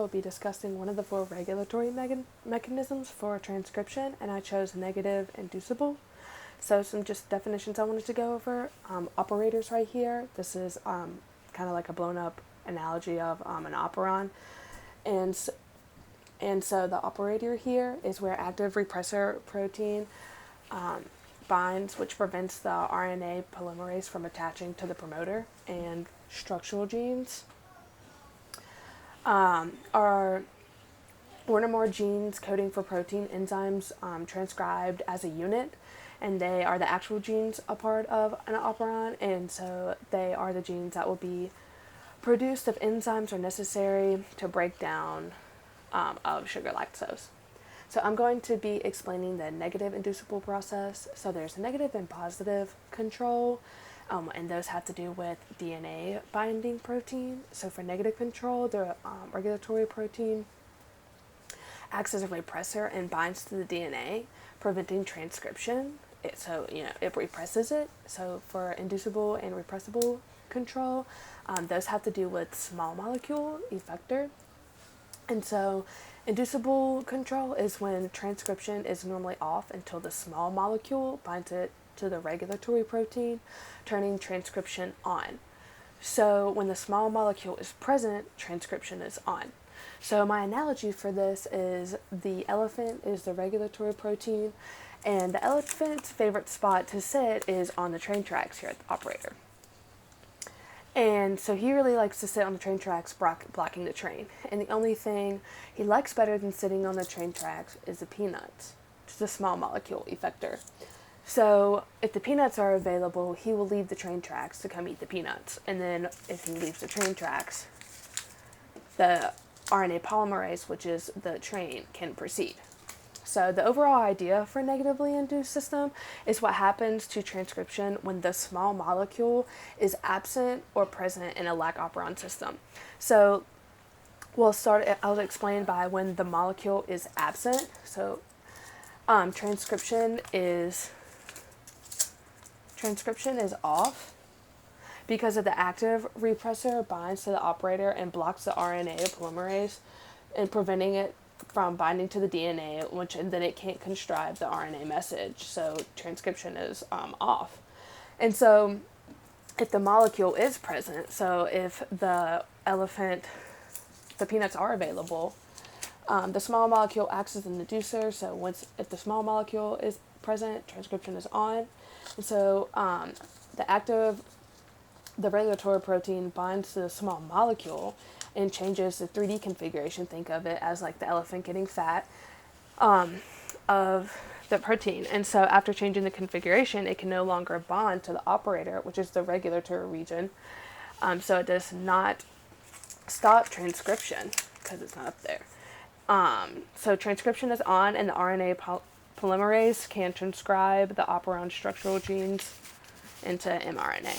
We'll be discussing one of the four regulatory mechanisms for transcription, and I chose negative inducible. So some just definitions I wanted to go over. Operators right here. This is kind of like a blown up analogy of an operon. And so the operator here is where active repressor protein binds, which prevents the RNA polymerase from attaching to the promoter. And structural genes are one or more genes coding for protein enzymes transcribed as a unit, and they are the actual genes a part of an operon, and so they are the genes that will be produced if enzymes are necessary to break down of sugar lactose. So I'm going to be explaining the negative inducible process. So there's negative and positive control, and those have to do with DNA binding protein. So for negative control, the regulatory protein acts as a repressor and binds to the DNA, preventing transcription. It represses it. So for inducible and repressible control, those have to do with small molecule effector. And so inducible control is when transcription is normally off until the small molecule binds it to the regulatory protein, turning transcription on. So when the small molecule is present, transcription is on. So my analogy for this is the elephant is the regulatory protein, and the elephant's favorite spot to sit is on the train tracks here at the operator. And so he really likes to sit on the train tracks blocking the train. And the only thing he likes better than sitting on the train tracks is the peanuts, which is a small molecule effector. So if the peanuts are available, he will leave the train tracks to come eat the peanuts. And then if he leaves the train tracks, the RNA polymerase, which is the train, can proceed. So the overall idea for negatively induced system is what happens to transcription when the small molecule is absent or present in a lac operon system. So I'll explain by when the molecule is absent. So transcription is off because of the active repressor binds to the operator and blocks the RNA polymerase and preventing it from binding to the DNA, and then it can't transcribe the RNA message. So transcription is off. And so if the molecule is present, so if the peanuts are available, the small molecule acts as an inducer. So if the small molecule is present, transcription is on. And so the regulatory protein binds to the small molecule and changes the 3D configuration. Think of it as like the elephant getting fat of the protein. And so after changing the configuration, it can no longer bond to the operator, which is the regulatory region. So it does not stop transcription because it's not up there. So transcription is on, and the RNA polymerase can transcribe the operon structural genes into mRNA.